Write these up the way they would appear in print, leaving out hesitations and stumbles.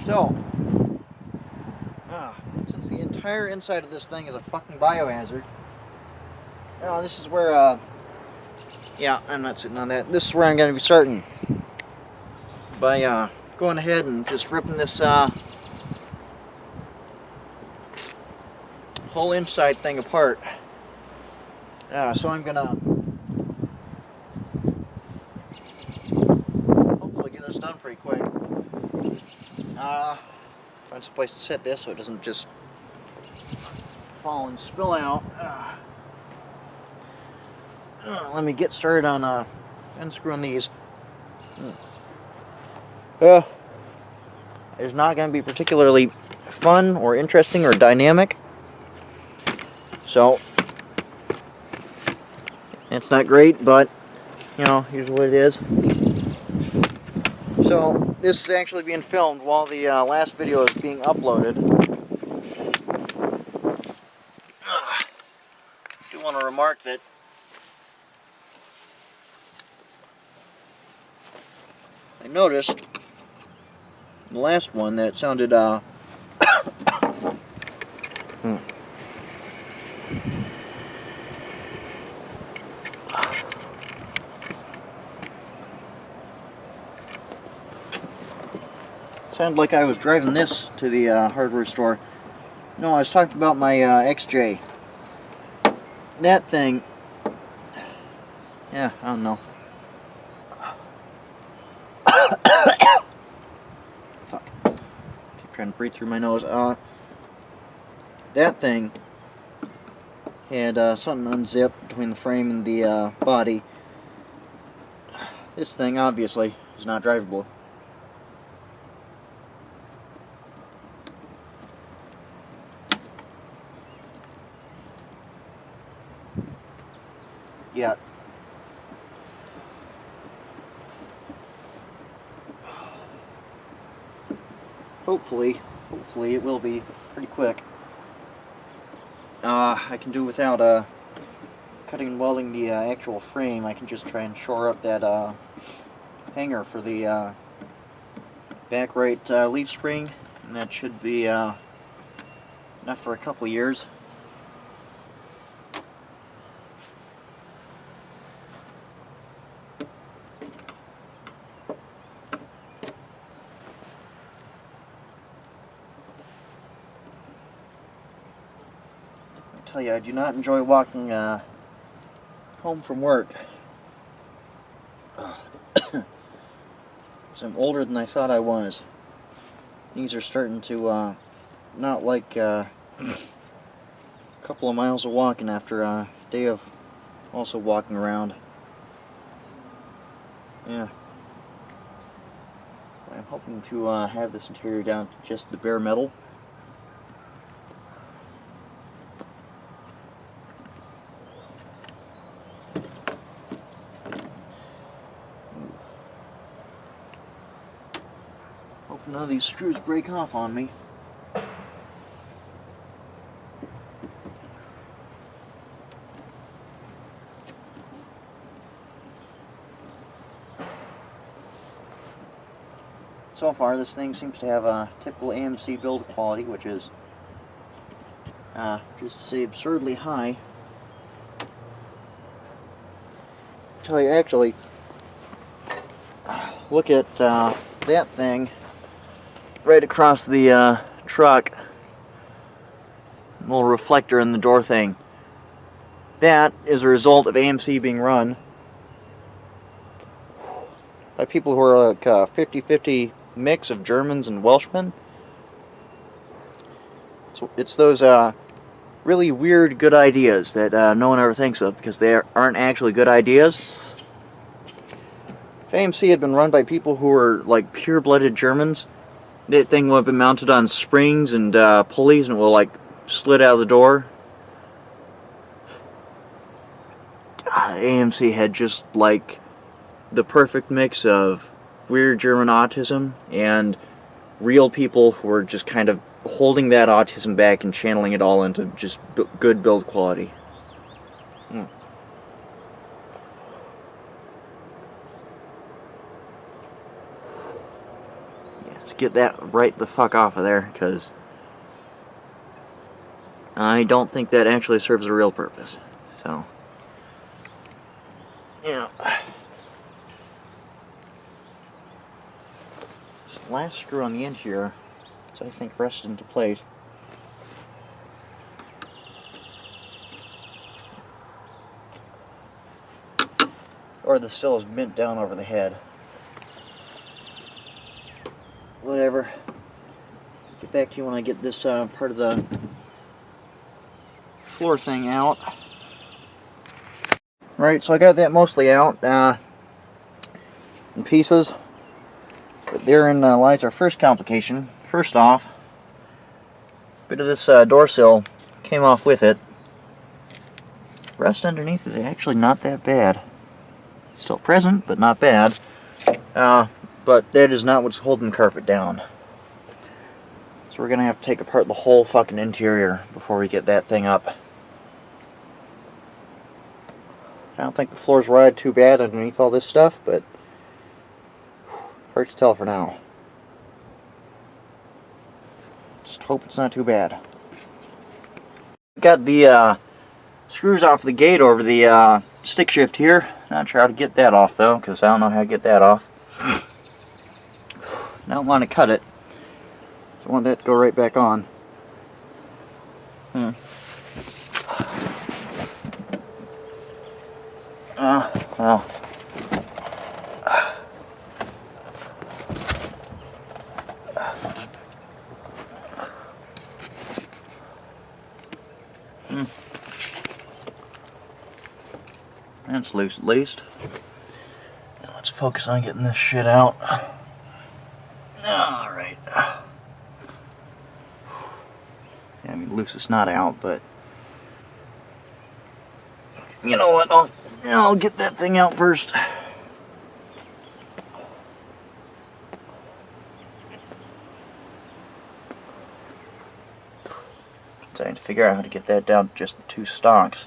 So, since the entire inside of this thing is a fucking biohazard, this is where, yeah, I'm not sitting on that. This is where I'm going to be starting by going ahead and just ripping this whole inside thing apart. So I'm going to hopefully get this done pretty quick. Find some place to set this so it doesn't just fall and spill out. Let me get started on unscrewing these. It's not going to be particularly fun or interesting or dynamic. So, it's not great, but, here's what it is. So, this is actually being filmed while the last video is being uploaded. I do want to remark that I noticed the last one that sounded, sounded like I was driving this to the hardware store. No, I was talking about my XJ. That thing, yeah, I don't know. Fuck. Keep trying to breathe through my nose. That thing had something unzipped between the frame and the body. This thing, obviously, is not drivable. Yet. Hopefully it will be pretty quick. I can do without cutting and welding the actual frame. I can just try and shore up that hanger for the back right leaf spring, and that should be enough for a couple of years. I tell you, I do not enjoy walking home from work. So I'm older than I thought I was. These are starting to not like a couple of miles of walking after a day of also walking around. Yeah. I'm hoping to have this interior down to just the bare metal. Hope none of these screws break off on me. So far, this thing seems to have a typical AMC build quality, which is just to say absurdly high. Tell you, actually, look at that thing right across the truck. Little reflector in the door thing. That is a result of AMC being run by people who are like a 50-50 mix of Germans and Welshmen. So it's those really weird good ideas that no one ever thinks of because they aren't actually good ideas. If AMC had been run by people who were like pure-blooded Germans, that thing would have been mounted on springs and pulleys and it would have like slid out of the door. AMC had just like the perfect mix of weird German autism and real people who were just kind of holding that autism back and channeling it all into just good build quality. Yeah, just get that right the fuck off of there, because I don't think that actually serves a real purpose. So, yeah. This last screw on the end here is, I think, rested into place. Or the sill is bent down over the head. Whatever. Get back to you when I get this part of the floor thing out. Right, so I got that mostly out in pieces. But therein lies our first complication. First off, a bit of this door sill came off with it. Rust underneath is actually not that bad. Still present, but not bad. But that is not what's holding the carpet down. So we're going to have to take apart the whole fucking interior before we get that thing up. I don't think the floor's rotted too bad underneath all this stuff, but hard to tell for now. Just hope it's not too bad. Got the screws off the gate over the stick shift here. Not sure how to get that off though, because I don't know how to get that off. Don't want to cut it. So I want that to go right back on. Well. That's loose at least. Now let's focus on getting this shit out. Alright. Yeah, I mean, loose is not out, but you know what? I'll get that thing out first. So I need to figure out how to get that down to just the two stalks.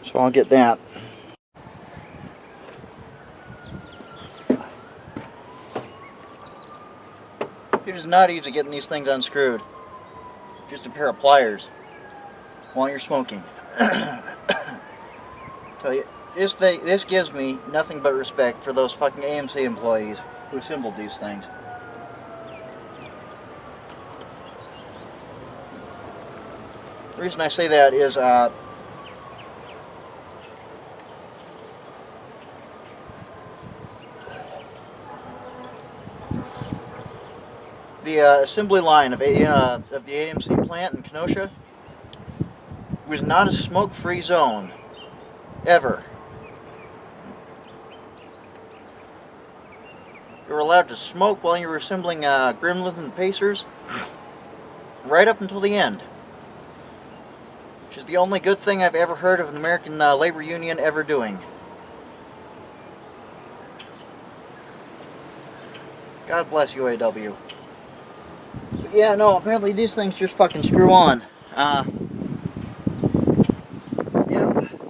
So I'll get that. It is not easy getting these things unscrewed. Just a pair of pliers while you're smoking. Tell you, this gives me nothing but respect for those fucking AMC employees who assembled these things. The reason I say that is the assembly line of the AMC plant in Kenosha was not a smoke-free zone, ever. You were allowed to smoke while you were assembling Gremlins and Pacers, right up until the end. Which is the only good thing I've ever heard of an American labor union ever doing. God bless UAW. But yeah, no, apparently these things just fucking screw on. Yeah,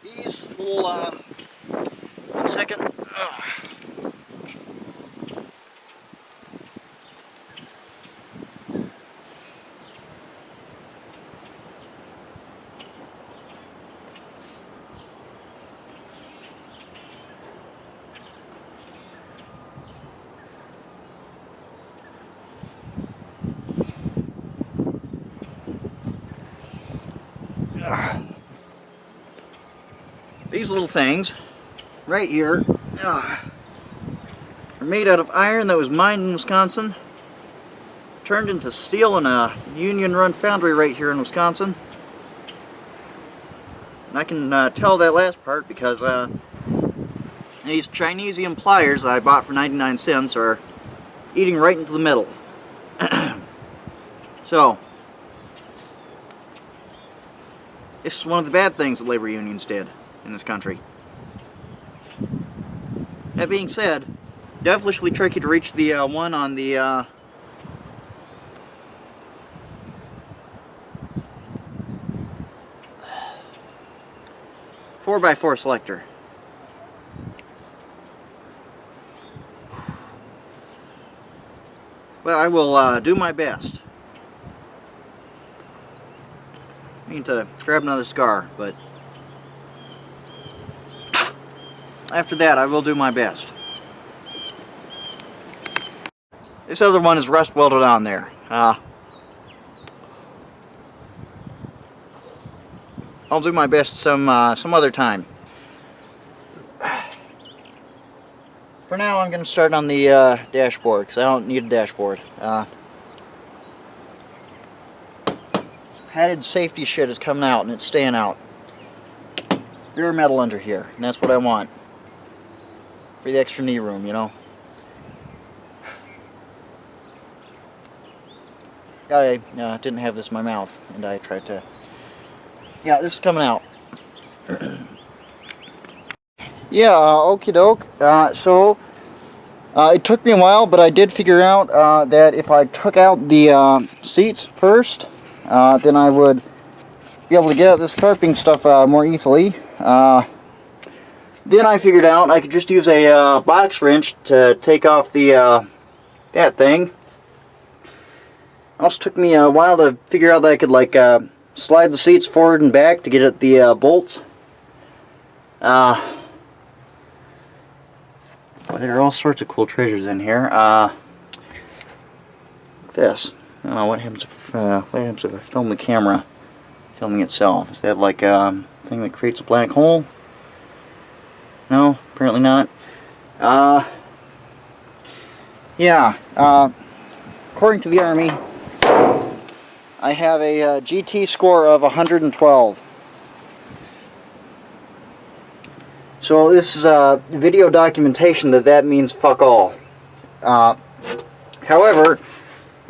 these will, 1 second. These little things, right here, are made out of iron that was mined in Wisconsin, turned into steel in a union-run foundry right here in Wisconsin. And I can tell that last part because these Chinesium pliers that I bought for 99 cents are eating right into the metal. So, this is one of the bad things that labor unions did in this country. That being said, devilishly tricky to reach the one on the 4x4 selector. But I will do my best. I need to grab another cigar, but after that I will do my best. This other one is rust welded on there. I'll do my best some other time. For now, I'm going to start on the dashboard, because I don't need a dashboard. Padded safety shit is coming out, and it's staying out. Bare metal under here, and that's what I want. For the extra knee room, you know. I didn't have this in my mouth, and I tried to... Yeah, this is coming out. Yeah, okie doke. So, it took me a while, but I did figure out that if I took out the seats first, then I would be able to get out this carpeting stuff more easily. Then I figured out I could just use a box wrench to take off the that thing. It also took me a while to figure out that I could like slide the seats forward and back to get at the bolts. There are all sorts of cool treasures in here. This. I don't know what happens if I film the camera filming itself. Is that like a thing that creates a black hole? No, apparently not. Yeah. According to the Army, I have a GT score of 112. So this is video documentation that means fuck all. However,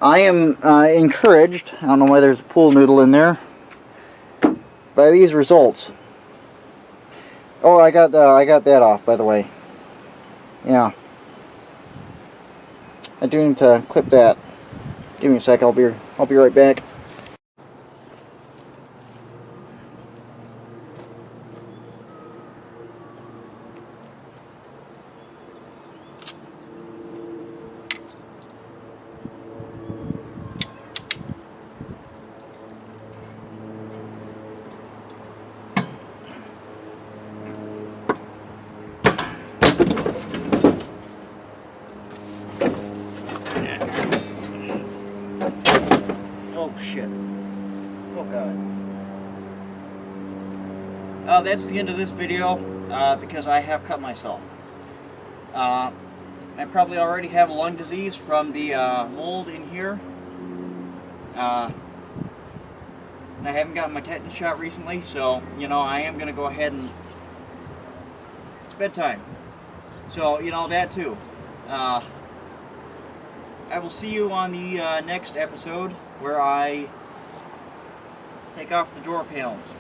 I am encouraged, I don't know why there's a pool noodle in there, by these results. Oh, I got that off, by the way. Yeah. I do need to clip that. Give me a sec, I'll be right back. Oh shit. Oh god. That's the end of this video because I have cut myself. I probably already have lung disease from the mold in here. And I haven't gotten my tetanus shot recently, so, you know, I am going to go ahead and... It's bedtime. So, you know, that too. I will see you on the next episode where I take off the door panels.